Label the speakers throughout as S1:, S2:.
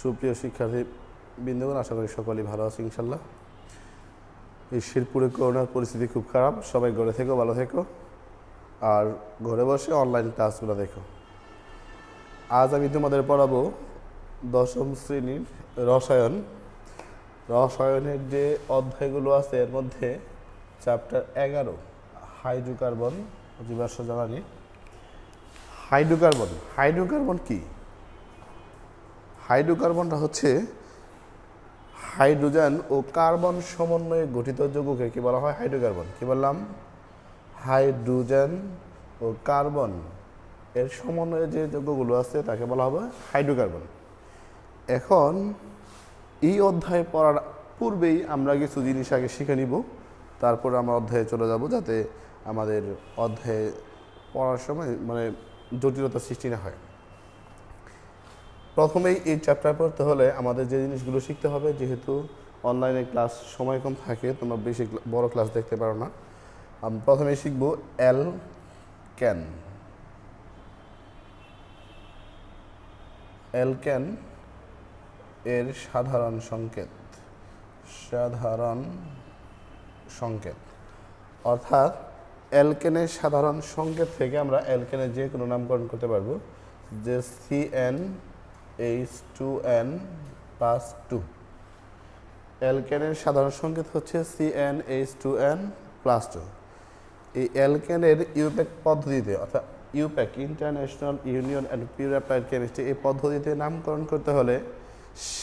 S1: সুপ্রিয় শিক্ষার্থী বৃন্দগণ, আশা করি সকলেই ভালো আছে ইনশাল্লাহ। এই শেরপুরে করোনার পরিস্থিতি খুব খারাপ, সবাই ঘরে থেকো, ভালো থেকো, আর ঘরে বসে অনলাইন ক্লাসগুলো দেখো। আজ আমি তোমাদের পড়াবো দশম শ্রেণীর রসায়নের যে অধ্যায়গুলো আছে এর মধ্যে চ্যাপ্টার 11 হাইড্রোকার্বন, জীবাশ্ম জ্বালানি। হাইড্রোকার্বন কি? হাইড্রোকার্বনটা হচ্ছে হাইড্রোজেন ও কার্বন সমন্বয়ে গঠিত যৌগকে কি বলা হয়? হাইড্রোকার্বন। কি বললাম? হাইড্রোজেন ও কার্বন এর সমন্বয়ে যে যৌগগুলো আছে তাকে বলা হবে হাইড্রোকার্বন। এখন এই অধ্যায় পড়ার পূর্বেই আমরা কিছু জিনিস আগে শিখে নিব, তারপর আমরা অধ্যায়ে চলে যাব, যাতে আমাদের অধ্যায়ে পড়ার সময় জটিলতা সৃষ্টি না হয়। প্রথমেই এই চ্যাপ্টার পড়তে হলে আমাদের যে জিনিসগুলো শিখতে হবে, যেহেতু অনলাইনে ক্লাস সময় কম থাকে, তোমরা বেশি বড় ক্লাস দেখতে পারো না। আমি প্রথমেই শিখব অ্যালকেন এর সাধারণ সংকেত অর্থাৎ অ্যালকেনের সাধারণ সংকেত থেকে আমরা অ্যালকেনের যে কোনো নামকরণ করতে পারবো, যে CnH2n+2। অ্যালকেনের সাধারণ সংকেত হচ্ছে CnH2n+2। এই অ্যালকেনের ইউপ্যাক পদ্ধতিতে, অর্থাৎ IUPAC international union and pure applied chemistry, এই পদ্ধতিতে নামকরণ করতে হলে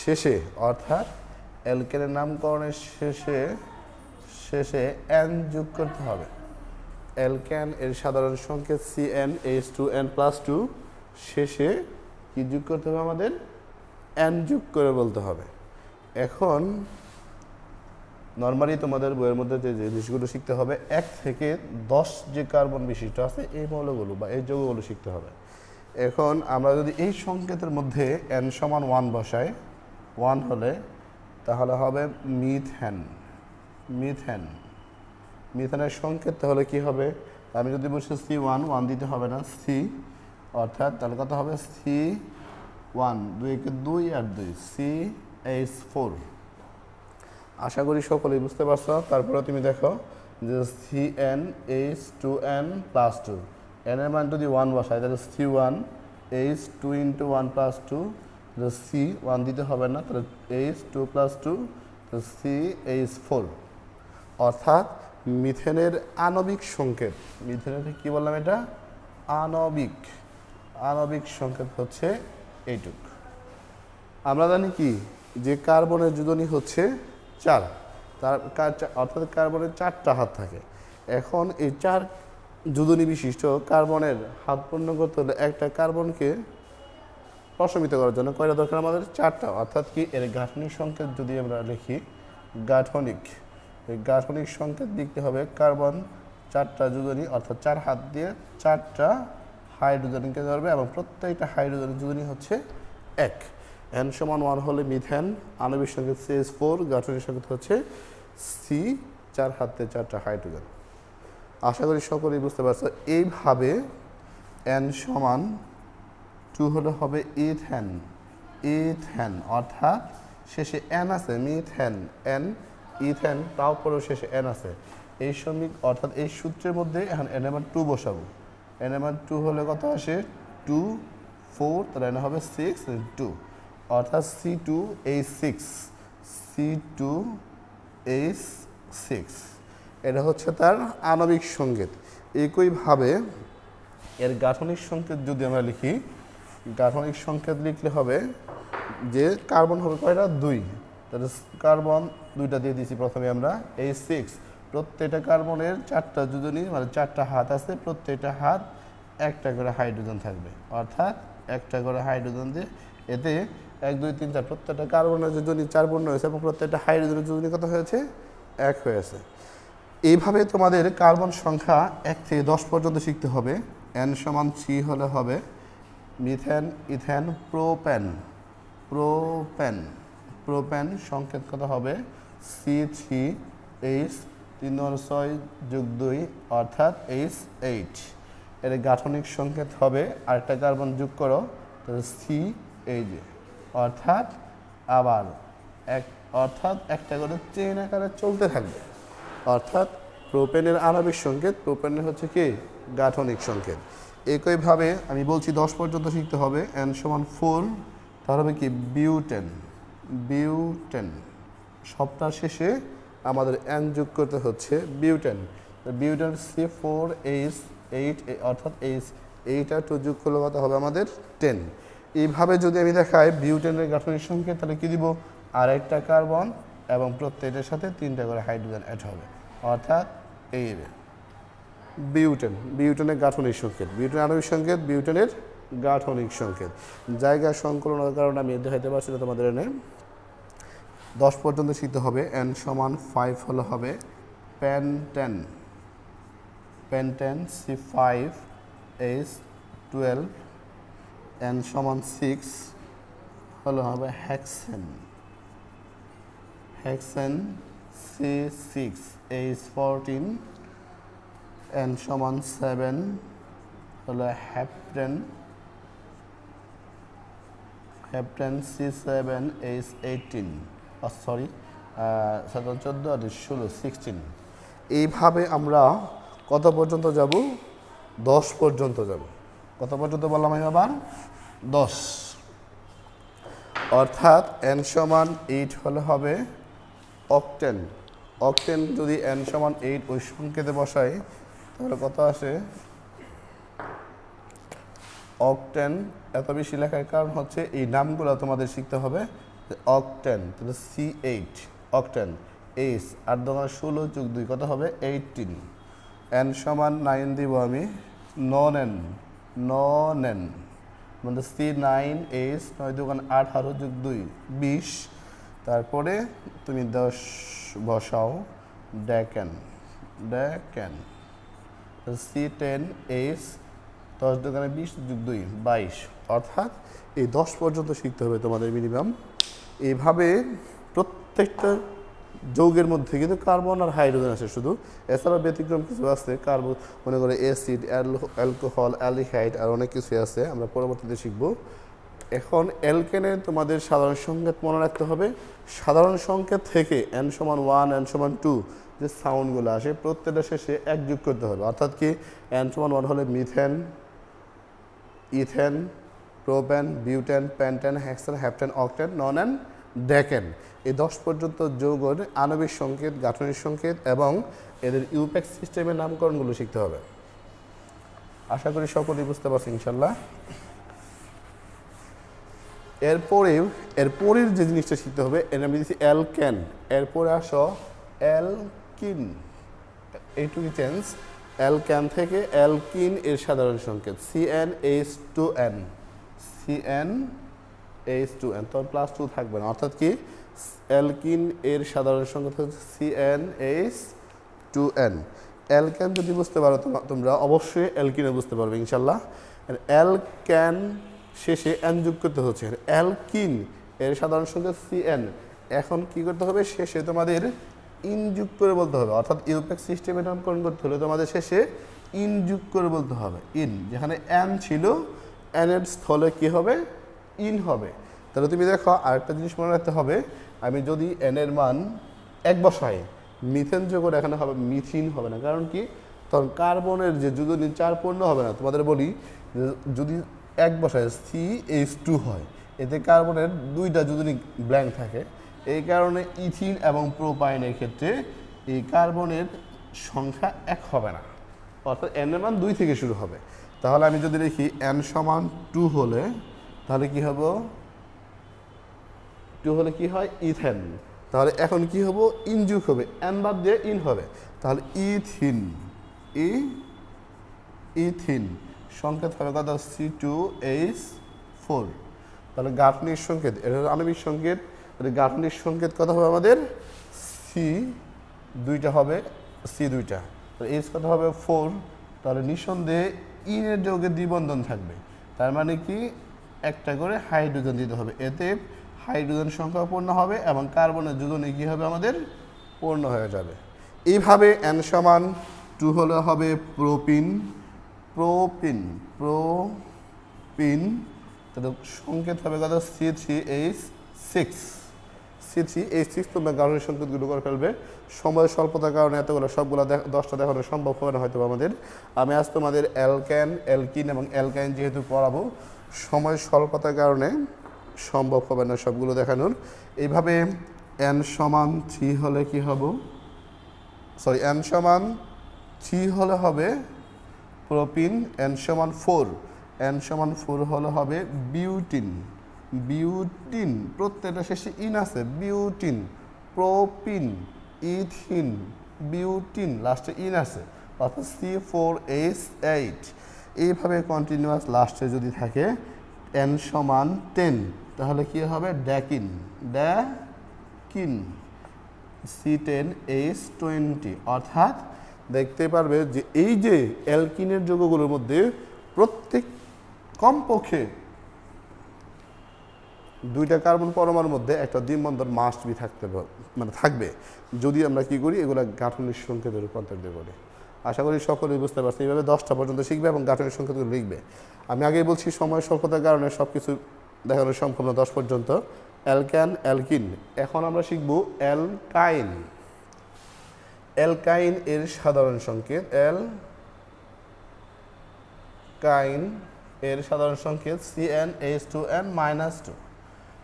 S1: শেষে, অর্থাৎ অ্যালকেনের নামকরণের শেষে n যোগ করতে হবে। অ্যালকেন এর সাধারণ সংকেত CnH2n+2, শেষে কি যোগ করতে হবে? আমাদের n যোগ করে বলতে হবে। এখন নর্মালি তোমাদের বইয়ের মধ্যে যে জিনিসগুলো শিখতে হবে, 1 থেকে 10 যে কার্বন বিশিষ্ট আছে এই মৌলগুলো বা এই যৌগগুলো শিখতে হবে। এখন আমরা যদি এই সংকেতের মধ্যে n সমান 1 বসাই, 1 হলে তাহলে হবে মিথেনের সংকেত তাহলে কি হবে? আমি যদি বসে C1 দিতে হবে না, C, অর্থাৎ তাহলে কত হবে? C1 2 আর 2 CH4। আশা করি সকলেই বুঝতে পারছো। তারপরে তুমি দেখো যে CnH2n+2, n এর মান যদি 1 বসায় তাহলে C1H2 × 1+2, C1 দিতে হবে না, তাহলে H2+2 CH4, অর্থাৎ মিথেনের আণবিক সংকেত। মিথেনের কি বললাম? এটা আণবিক সংকেত হচ্ছে এইটুক। আমরা জানি কি যে কার্বনের যোজনী হচ্ছে 4, অর্থাৎ কার্বনের 4টা হাত থাকে। এখন এই 4 যোজনী বিশিষ্ট কার্বনের হাত পূর্ণ করতে হলে একটা কার্বনকে প্রশমিত করার জন্য কয়টা দরকার? আমাদের 4টা। অর্থাৎ কি এর গাঠনিক সংকেত যদি আমরা লিখি, গাঠনিক সংকেত লিখতে হবে কার্বন 4টা যোজনী, অর্থাৎ 4 হাত দিয়ে 4টা হাইড্রোজেনকে ধরবে এবং প্রত্যেকটা হাইড্রোজেনের যোজনী হচ্ছে 1। n সমান 1 হলে মিথেন, আণবিক সংকেত CH4, গাঠনিক সংকেত হচ্ছে C, 4 হাতে 4টা হাইড্রোজেন। আশা করি সকলেই বুঝতে পারছো। এইভাবে n সমান 2 হলে হবে ইথেন, অর্থাৎ শেষে n আছে, ইথেন, তারপরেও শেষে n আছে। এই শ্রমিক, অর্থাৎ এই সূত্রের মধ্যে এখন n এর মান 2 বসাবো। n এর মান 2 হলে কত আসে? 2, 4, তাহলে n হবে 6, 2, অর্থাৎ C2H6। এটা হচ্ছে তার আণবিক সংকেত। একইভাবে এর গাঠনিক সংকেত যদি আমরা লিখি, গাঠনিক সংকেত লিখলে হবে যে কার্বন হবে কয়টা? 2, তাহলে কার্বন 2টা দিয়ে দিয়েছি প্রথমে আমরা। H6, প্রত্যেকটা কার্বনের 4টা যোজনী, 4টা হাত আছে, প্রত্যেকটা হাত একটা করে হাইড্রোজেন থাকবে, অর্থাৎ একটা করে হাইড্রোজেন দিয়ে, এতে 1, 2, 3, 4 প্রত্যেকটা কার্বনের যোজনী 4 পূর্ণ হয়েছে এবং প্রত্যেকটা হাইড্রোজেনের যোজনী কত হয়েছে? 1 হয়েছে। এইভাবে তোমাদের কার্বন সংখ্যা 1 থেকে 10 পর্যন্ত শিখতে হবে। n সমান 3 হলে হবে মিথেন, ইথেন, প্রোপেন সংকেত কত হবে? C3H6+2, অর্থাৎ H8। এর গাঠনিক সংকেত হবে, আরেকটা কার্বন যোগ করো, তাহলে C, অর্থাৎ আবার অর্থাৎ একটা করে চেইন আকারে চলতে থাকবে। অর্থাৎ প্রোপেনের আণবিক সংকেত, প্রোপেনের হচ্ছে কি গাঠনিক সংকেত। একইভাবে আমি বলছি 10 পর্যন্ত শিখতে হবে। n সমান 4, তাহলে হবে কি বিউটেন। বিউটেন সবটার শেষে আমাদের n যোগ করতে হচ্ছে বিউটেন। বিউটেন C4H8 অর্থাৎ এইটা 2 যোগ করলে কত হবে আমাদের 10। এইভাবে যদি আমি দেখাই বিউটেনের গাঠনিক সংকেত, তাহলে কি দিব আরেকটা কার্বন এবং প্রত্যেকটার সাথে 3টা করে হাইড্রোজেন অ্যাড হবে, অর্থাৎ এই বিউটেন। বিউটেনের গাঠনিক সংকেত, বিউটেনের আণবিক সংকেত, বিউটেনের গাঠনিক সংকেত। জায়গা সংকলনের কারণে আমি দেখাইতে পারছি না তোমাদের এনে। 10 পর্যন্ত শিখতে হবে। n সমান 5 হলে হবে পেন্টেন। Pentane C5H12। n সমান 6 হলে হবে হেক্সেন। Hexane C6H14। n সমান 7 হলো হেপ্টেন। Heptane C7H18। সরি 14 আর 16। এইভাবে আমরা কত পর্যন্ত যাব? 10 পর্যন্ত যাব। কত পর্যন্ত বললাম আমি আবার? 10। অর্থাৎ n সমান 8 হলে হবে অক্টেন। অক্টেন যদি n সমান 8 ওই সংকেতে বসাই তাহলে কত আসে? অক্টেন এত বেশি লেখার কারণ হচ্ছে এই নামগুলো তোমাদের শিখতে হবে। অক্টেন তাহলে C8 অক্টেন। H 8 × 16 + 2 কত হবে? 18। n সমান 9 দিব আমি। ননেন। ননেন মানে C9H 9 × 18 + 2 20। তারপরে তুমি 10 বসাও। ডেকেন। ডেকেন C10H 10 × 20 + 2 22। অর্থাৎ এই 10 পর্যন্ত শিখতে হবে তোমাদের মিনিমাম। এইভাবে প্রত্যেকটা যৌগের মধ্যে কিন্তু কার্বন আর হাইড্রোজেন আছে শুধু, এছাড়াও ব্যতিক্রম কিছু আছে। কার্বন মনে করে অ্যাসিড, অ্যালকোহল, অ্যালডিহাইড আর অনেক কিছু আছে, আমরা পরবর্তীতে শিখব। এখন অ্যালকেনের তোমাদের সাধারণ সংকেত মনে রাখতে হবে। সাধারণ সংকেত থেকে n সমান 1, n সমান 2 যে সাউন্ডগুলো আসে প্রত্যেকটা শেষে 1 যোগ করতে হবে। অর্থাৎ কি n সমান 1 হলে methane, ethane, propane, butane, pentane, hexane, heptane, octane, nonane, decane. এই 10 পর্যন্ত যৌগের আণবিক সংকেত, গাঠনিক সংকেত এবং এদের ইউপ্যাক সিস্টেমের নামকরণগুলো শিখতে হবে। আশা করি সকলেই বুঝতে পারছি ইনশাল্লাহ। এরপরের যে জিনিসটা শিখতে হবে, এর আমি দিচ্ছি অ্যালকেন। এরপরে আসো অ্যালকিন। এইটুকু চেঞ্জ। অ্যালকেন থেকে অ্যালকিন এর সাধারণ সংকেত CnH2n। CnH2n তো +2 থাকবে না, অর্থাৎ কি অ্যালকিন এর সাধারণ সংকেত হচ্ছে CnH2n। অ্যালকেন যদি বুঝতে পারো তোমরা অবশ্যই অ্যালকিনও বুঝতে পারবে ইনশাল্লাহ। অ্যালকেন শেষে n যোগ করতে হচ্ছে। অ্যালকিন এর সাধারণ সংকেত Cn। এখন কি করতে হবে? শেষে তোমাদের ইন যোগ করে বলতে হবে, অর্থাৎ ইউপ্যাক সিস্টেমে নামকরণ করতে হলে তোমাদের শেষে ইন যোগ করে বলতে হবে। ইন যেখানে n ছিল n এর স্থলে কি হবে? ইন হবে। তাহলে তুমি দেখো আরেকটা জিনিস মনে রাখতে হবে, আমি যদি n এর মান 1 বসাই, মিথেন যোগ করে এখানে হবে মিথিন হবে না। কারণ কি? তখন কার্বনের যে যুদনীন 4 পূর্ণ হবে না। তোমাদের বলি যদি 1 বসায় CH2 হয়, এতে কার্বনের 2টা যুদনীন ব্ল্যাঙ্ক থাকে। এই কারণে ইথিন এবং প্রোপাইনের ক্ষেত্রে এই কার্বনের সংখ্যা 1 হবে না, অর্থাৎ n এর মান 2 থেকে শুরু হবে। তাহলে আমি যদি লিখি n সমান 2 হলে তাহলে কি হবে? 2 হলে কি হয়? ইথেন। তাহলে এখন কি হবে? ইন যুগ হবে, n বাদ দিয়ে ইন হবে। তাহলে ইথিন। ইথিন সংকেত হবে কত? C2H4। তাহলে গাঠনিক সংকেত, এটা হলো আণবিক সংকেত। গাঠনিক সংকেত কত হবে আমাদের? C 2টা হবে, C 2টা। H কত হবে? 4। তাহলে নিঃসন্দেহে ইনের যৌগে দ্বিবন্ধন থাকবে। তার মানে কি একটা করে হাইড্রোজেন দিতে হবে, এতে হাইড্রোজেন সংখ্যা পূর্ণ হবে এবং কার্বনের যৌগনে কি হবে? আমাদের পূর্ণ হয়ে যাবে। এইভাবে n সমান 2 হলে হবে প্রোপিন। প্রোপিন তাহলে সংকেত হবে কত? C3H6। সিক্স C3 এই 6 তোমরা গাঠনিক সংকেতগুলো করে ফেলবে। সময়ের স্বল্পতার কারণে এতগুলো সবগুলো 10টা দেখানো সম্ভব হবে না হয়তো আমাদের। আমি আজ তোমাদের অ্যালকেন, অ্যালকিন এবং অ্যালকাইন যেহেতু পড়াবো, সময়ের স্বল্পতার কারণে সম্ভব হবে না সবগুলো দেখানোর। এইভাবে n সমান 3 হলে কি হবে, সরি n সমান 3 হলে হবে প্রোপিন, n সমান 4, n সমান 4 হলে হবে বিউটিন। বিউটিন প্রত্যেকটা শেষে ইন আছে, বিউটিন, প্রোপিন, ইথিন, বিউটিন, লাস্টে ইন আছে, অর্থাৎ C4H8। এইভাবে কন্টিনিউয়াস লাস্টে যদি থাকে n সমান 10 তাহলে কি হবে ড্যাকিন, ড্যাকিন, C10H20। অর্থাৎ দেখতে পারবে যে এই যে অ্যালকিনের যৌগগুলোর মধ্যে প্রত্যেক কমপক্ষে 2টা কার্বন পরমাণুর মধ্যে একটা দ্বিবন্ধন মাস্ট বি থাকবে যদি আমরা কি করি এগুলো গাঠনিক সংকেতে রূপান্তরিত করি। আশা করি সকলেই বুঝতে পারছি। এইভাবে 10টা পর্যন্ত শিখবে এবং গাঠনিক সংকেতগুলো লিখবে। আমি আগেই বলছি সময় স্বল্পতার কারণে সব কিছু দেখানো সম্পূর্ণ 10 পর্যন্ত। Alkane, alkyne. এখন আমরা শিখব অ্যালকাইন। অ্যালকাইন এর সাধারণ সংকেত, অ্যালকাইন এর সাধারণ সংকেত CnH2n-2।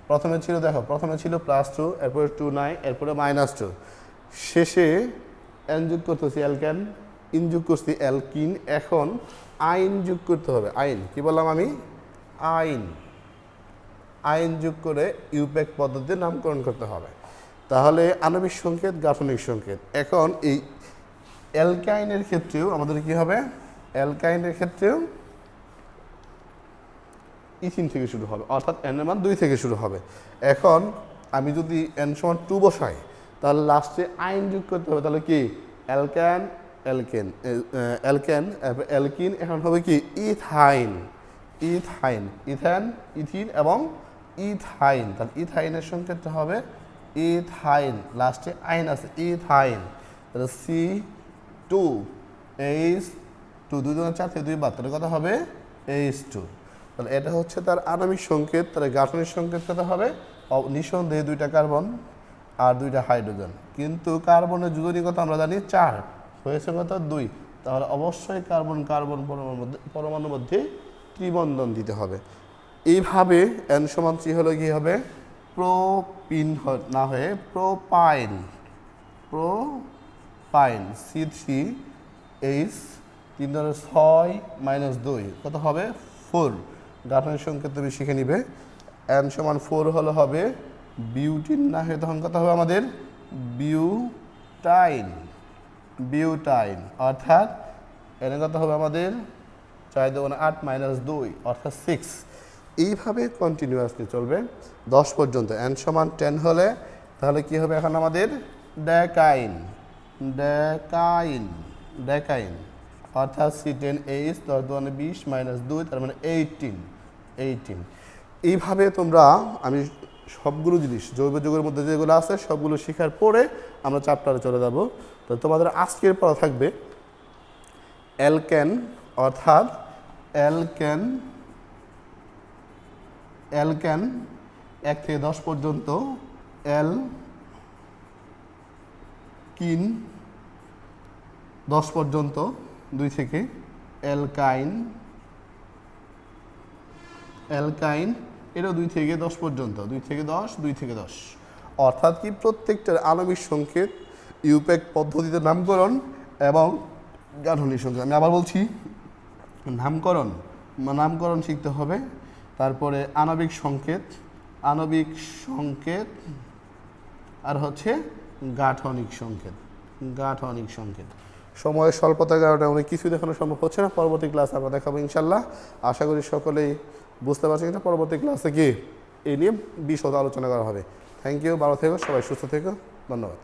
S1: প্রথমে ছিল দেখো, প্রথমে ছিল +2, এরপরে 2 নাই, এরপরে -2, শেষে n যোগ করতেছি অ্যালকেন, ইন যোগ করছি অ্যালকিন। এখন আইন যোগ করতে হবে। আইন কি বললাম আমি, আইন, আইন যোগ করে ইউপ্যাক পদ্ধতিতে নামকরণ করতে হবে। তাহলে আণবিক সংকেত, গাঠনিক সংকেত। এখন এই অ্যালকাইনের ক্ষেত্রেও আমাদের কি হবে, অ্যালকাইনের ক্ষেত্রেও ইথিন থেকে শুরু হবে, অর্থাৎ n এর মান 2 থেকে শুরু হবে। এখন আমি যদি n সমান 2 বসাই তাহলে লাস্টে আইন যোগ করতে হবে। তাহলে কি অ্যালকেন, অ্যালকেন, অ্যালকেন, অ্যালকিন, এখন হবে কি ইথাইন, ইথাইন, ইথেন, ইথিন এবং ইথাইন। তাহলে ইথাইনের সংকেতটা হবে ইথাইন, লাস্টে আইন আছে, ইথাইন। তাহলে C2H2, 2 2 4 থেকে 2 বাদ, তাহলে কথা হবে H2। তাহলে এটা হচ্ছে তার আণবিক সংকেত। তাহলে গাঠনিক সংকেত কত হবে, নিঃসন্দেহে 2টা কার্বন আর 2টা হাইড্রোজেন, কিন্তু কার্বনের যোজনী কত আমরা জানি 4, হয়েছে কত 2। তাহলে অবশ্যই কার্বন কার্বন পরমাণুর মধ্যে ত্রিবন্ধন দিতে হবে। এইভাবে n সমান 3 হলে কি হবে, প্রোপিন না হয়ে প্রোপাইন, প্রোপাইন, C3H 3 -2 কত হবে 4। গাঠনিক সংকেত তুমি শিখে নিবে। n সমান 4 হলে হবে বিউটিন, না হয়ে তখন কত হবে আমাদের বিউটাইন, বিউটাইন। অর্থাৎ এনে কত হবে আমাদের 4 × 8 -2 অর্থাৎ 6। এইভাবে কন্টিনিউয়াসলি চলবে 10 পর্যন্ত। n সমান 10 হলে তাহলে কি হবে এখন আমাদের ড্যাকাইন, ড্যাকাইন, ড্যাকাইন, অর্থাৎ C10H 10 × 20 -2 তার মানে 18, 18। এইভাবে তোমরা, আমি সবগুলো জিনিস জৈব যৌগের মধ্যে যেগুলো আছে সবগুলো শেখার পরে আমরা চ্যাপ্টারে চলে যাব। তো তোমাদের আজকের পড়া থাকবে অ্যালকেন, অর্থাৎ অ্যালকেন, অ্যালকেন 1 থেকে 10 পর্যন্ত, অ্যালকিন 10 পর্যন্ত 2 থেকে, অ্যালকাইন, অ্যালকাইন এটাও 2 থেকে 10 পর্যন্ত, 2 থেকে 10, 2 থেকে 10। অর্থাৎ কি প্রত্যেকটার আণবিক সংকেত, ইউপ্যাক পদ্ধতিতে নামকরণ এবং গাঠনিক সংকেত। আমি আবার বলছি, নামকরণ, নামকরণ শিখতে হবে, তারপরে আণবিক সংকেত, আণবিক সংকেত, আর হচ্ছে গাঠনিক সংকেত, গাঠনিক সংকেত। সময়ের স্বল্পতার কারণে অনেক কিছু দেখানো সম্ভব হচ্ছে না। পরবর্তী ক্লাস আমরা দেখাবো ইনশাল্লাহ। আশা করি সকলেই বুঝতে পারছি কিনা। পরবর্তী ক্লাসে কি এই নিয়ে বিশদ আলোচনা করা হবে। থ্যাংক ইউ, ভালো থেকো, সবাই সুস্থ থেকো, ধন্যবাদ।